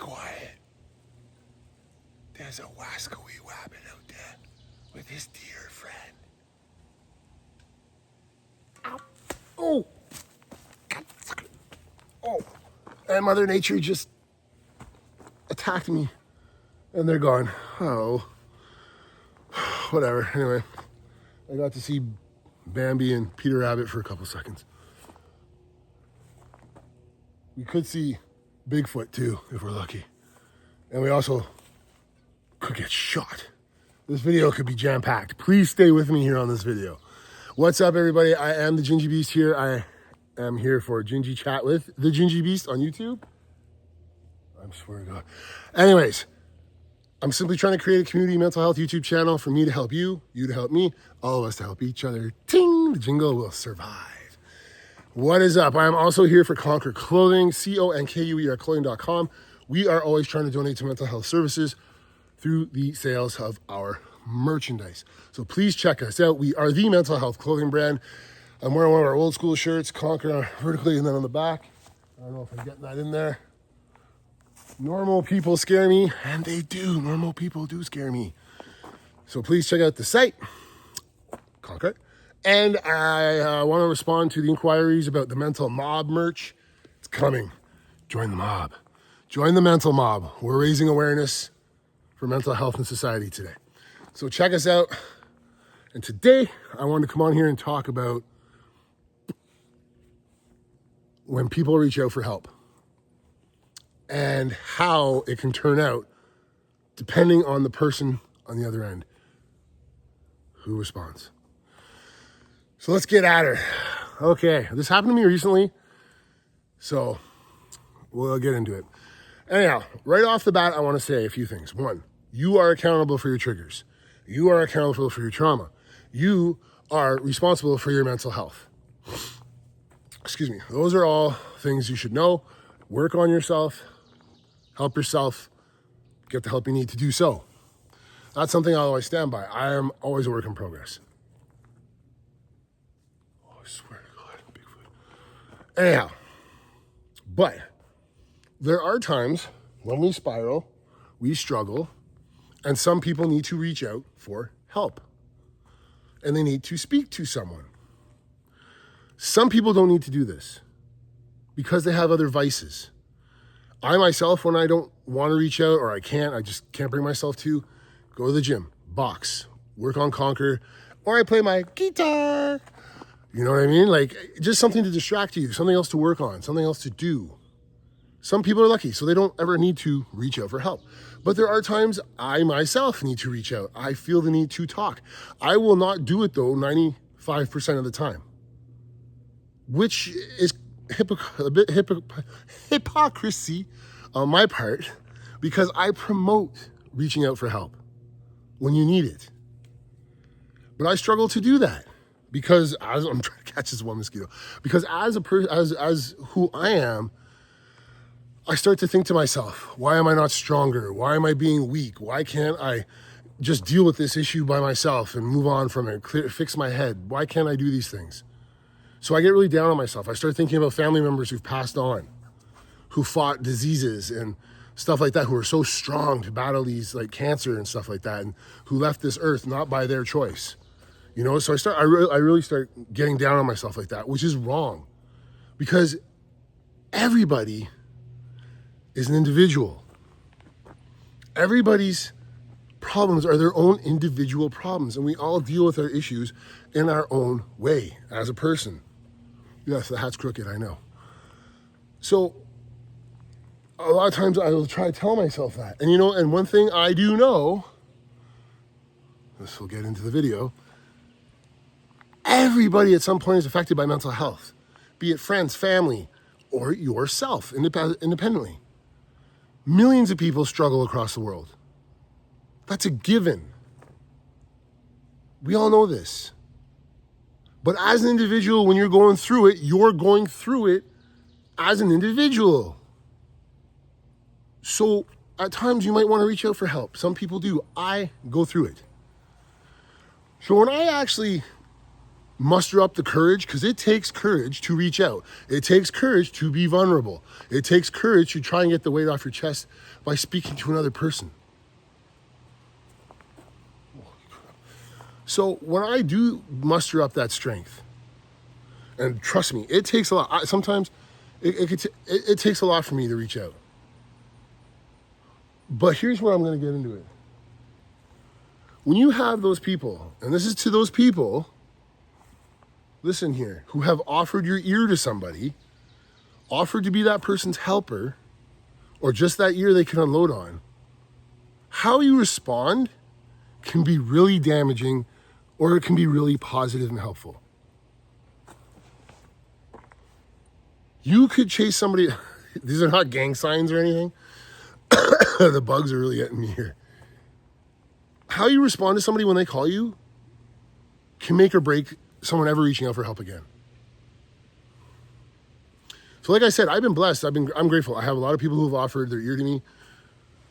quiet. There's a wascally rabbit out there with his dear friend. Ow. Oh! Oh! And Mother Nature just attacked me. And they're gone. Oh. Whatever. Anyway, I got to see Bambi and Peter Rabbit for a couple seconds. We could see Bigfoot too, if we're lucky. And we also could get shot. This video could be jam-packed. Please stay with me here on this video. What's up, everybody? I am the Gingy Beast here. I am here for Gingy Chat with the Gingy Beast on YouTube. I swear to God. Anyways, I'm simply trying to create a community mental health YouTube channel for me to help you, you to help me, all of us to help each other. Ting! The jingle will survive. What is up? I am also here for Conquer Clothing, CONKUER clothing.com. We are always trying to donate to mental health services through the sales of our merchandise. So please check us out. We are the mental health clothing brand. I'm wearing one of our old school shirts, Conquer vertically and then on the back. I don't know if I'm getting that in there. Normal people scare me, and they do. Normal people do scare me. So please check out the site, Conquer. And I want to respond to the inquiries about the Mental Mob merch. It's coming. Join the mob. Join the mental mob. We're raising awareness for mental health in society today. So check us out. And today, I wanted to come on here and talk about when people reach out for help and how it can turn out depending on the person on the other end who responds. So let's get at her. Okay, this happened to me recently, so we'll get into it. Anyhow, right off the bat, I want to say a few things. One, you are accountable for your triggers. You are accountable for your trauma. You are responsible for your mental health. Excuse me. Those are all things you should know. Work on yourself. Help yourself. Get the help you need to do so. That's something I always stand by. I am always a work in progress. Oh, I swear to God, Bigfoot. Anyhow, but there are times when we spiral, we struggle, and some people need to reach out for help. And they need to speak to someone. Some people don't need to do this because they have other vices. I myself, when I don't want to reach out or I just can't bring myself to, go to the gym, box, work on Conquer, or I play my guitar. You know what I mean? Like, just something to distract you, something else to work on, something else to do. Some people are lucky, so they don't ever need to reach out for help. But there are times I myself need to reach out. I feel the need to talk. I will not do it, though, 95% of the time, which is a bit hypocrisy on my part, because I promote reaching out for help when you need it. But I struggle to do that because as I'm trying to catch this one mosquito, because as who I am, I start to think to myself, why am I not stronger? Why am I being weak? Why can't I just deal with this issue by myself and move on from it, fix my head? Why can't I do these things? So I get really down on myself. I start thinking about family members who've passed on, who fought diseases and stuff like that, who are so strong to battle these like cancer and stuff like that, and who left this earth not by their choice. You know, so I really start getting down on myself like that, which is wrong, because everybody is an individual. Everybody's problems are their own individual problems, and we all deal with our issues in our own way as a person. Yes, the hat's crooked, I know. So a lot of times I will try to tell myself that. And you know, and one thing I do know, this will get into the video, everybody at some point is affected by mental health, be it friends, family, or yourself independently. Millions of people struggle across the world. That's a given. We all know this. But as an individual, when you're going through it as an individual. So at times you might want to reach out for help. Some people do. I go through it. So when I actually muster up the courage, because it takes courage to reach out. It takes courage to be vulnerable. It takes courage to try and get the weight off your chest by speaking to another person. So when I do muster up that strength, and trust me, it takes a lot. Sometimes it takes a lot for me to reach out. But here's where I'm going to get into it. When you have those people, and this is to those people, listen here, who have offered your ear to somebody, offered to be that person's helper, or just that ear they can unload on, how you respond can be really damaging, or it can be really positive and helpful. You could chase somebody, these are not gang signs or anything. The bugs are really getting me here. How you respond to somebody when they call you can make or break someone ever reaching out for help again. So like I said, I've been blessed. I'm grateful. I have a lot of people who have offered their ear to me.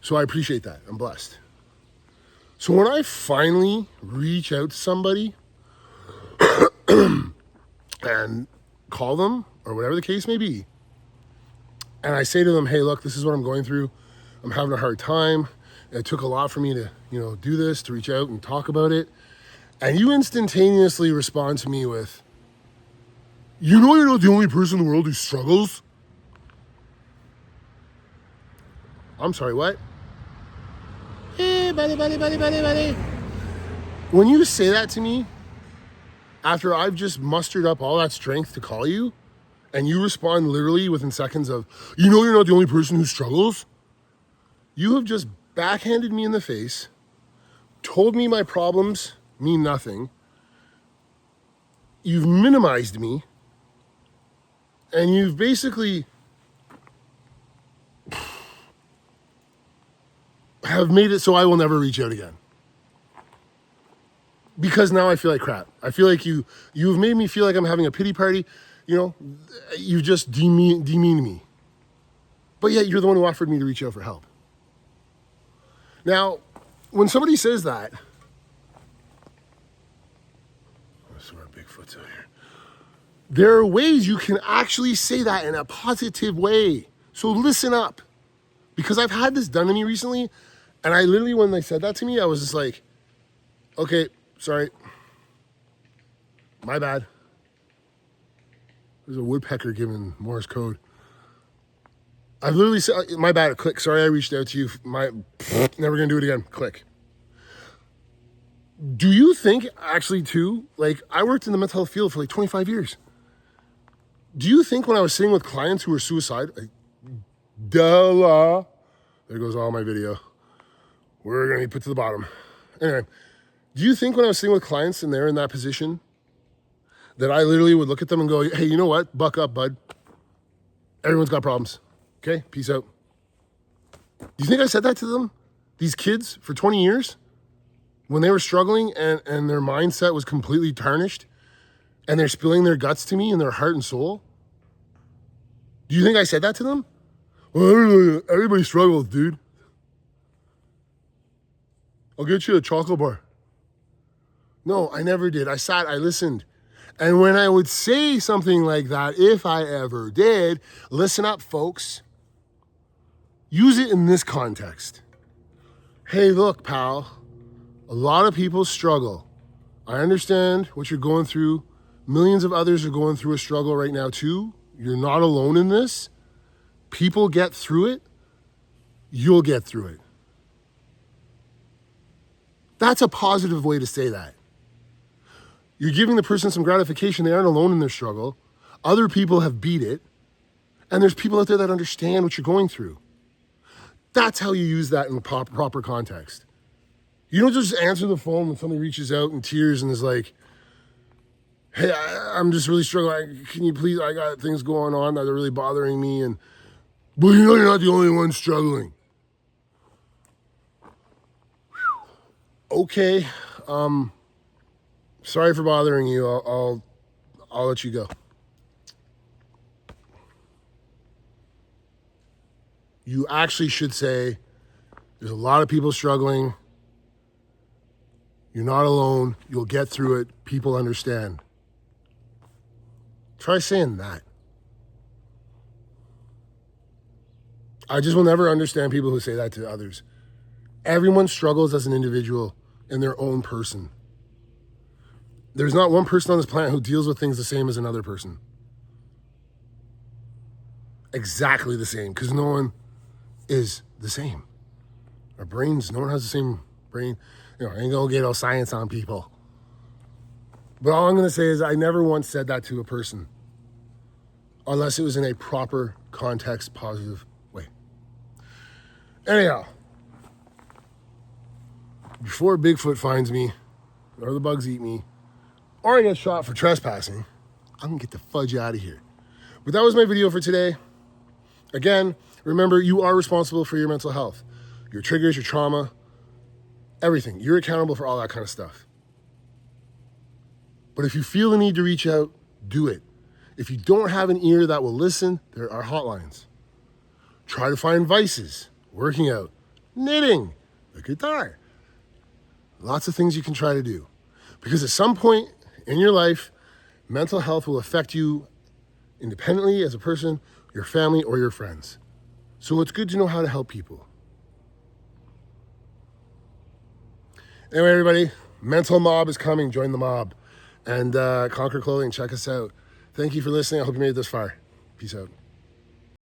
So I appreciate that. I'm blessed. So when I finally reach out to somebody and call them, or whatever the case may be, and I say to them, hey, look, this is what I'm going through. I'm having a hard time. It took a lot for me to, do this, to reach out and talk about it. And you instantaneously respond to me with, you're not the only person in the world who struggles. I'm sorry, what? Hey, buddy. When you say that to me, after I've just mustered up all that strength to call you, and you respond literally within seconds of, you're not the only person who struggles, you have just backhanded me in the face, told me my problems mean nothing, you've minimized me, and you've basically have made it so I will never reach out again. Because now I feel like crap. I feel like you've made me feel like I'm having a pity party. You just demean me. But yet you're the one who offered me to reach out for help. Now, when somebody says that, I swear Bigfoot's out here. There are ways you can actually say that in a positive way. So listen up. Because I've had this done to me recently, and I literally, when they said that to me, I was just like, okay, sorry. My bad. There's a woodpecker giving Morse code. I've literally said, my bad, click. Sorry I reached out to you. Never gonna do it again. Click. Do you think, actually too, I worked in the mental health field for 25 years. Do you think when I was sitting with clients who were suicidal, there goes all my video. We're gonna be put to the bottom. Anyway, do you think when I was sitting with clients and they're in that position, that I literally would look at them and go, hey, you know what? Buck up, bud. Everyone's got problems. Okay, peace out. Do you think I said that to them? These kids for 20 years? When they were struggling and their mindset was completely tarnished and they're spilling their guts to me and their heart and soul? Do you think I said that to them? Well, everybody struggles, dude. I'll get you a chocolate bar. No, I never did. I sat, I listened. And when I would say something like that, if I ever did, listen up, folks. Use it in this context. Hey, look, pal, a lot of people struggle. I understand what you're going through. Millions of others are going through a struggle right now too. You're not alone in this. People get through it. You'll get through it. That's a positive way to say that. You're giving the person some gratification. They aren't alone in their struggle. Other people have beat it. And there's people out there that understand what you're going through. That's how you use that in proper context. You don't just answer the phone when somebody reaches out in tears and is like, hey, I'm just really struggling. Can you please, I got things going on that are really bothering me. But you're not the only one struggling. Okay. Sorry for bothering you. I'll let you go. You actually should say, there's a lot of people struggling. You're not alone. You'll get through it. People understand. Try saying that. I just will never understand people who say that to others. Everyone struggles as an individual in their own person. There's not one person on this planet who deals with things the same as another person. Exactly the same, because no one is the same. Our brains, no one has the same brain. I ain't gonna get all science on people. But all I'm gonna say is I never once said that to a person unless it was in a proper context, positive way. Anyhow, before Bigfoot finds me, or the bugs eat me, or I get shot for trespassing, I'm gonna get the fudge out of here. But that was my video for today. Again, remember, you are responsible for your mental health, your triggers, your trauma, everything. You're accountable for all that kind of stuff. But if you feel the need to reach out, do it. If you don't have an ear that will listen, there are hotlines. Try to find vices, working out, knitting, the guitar. Lots of things you can try to do. Because at some point in your life, mental health will affect you independently as a person, your family, or your friends. So it's good to know how to help people. Anyway, everybody, Mental Mob is coming. Join the mob. And Conquer Clothing, check us out. Thank you for listening. I hope you made it this far. Peace out.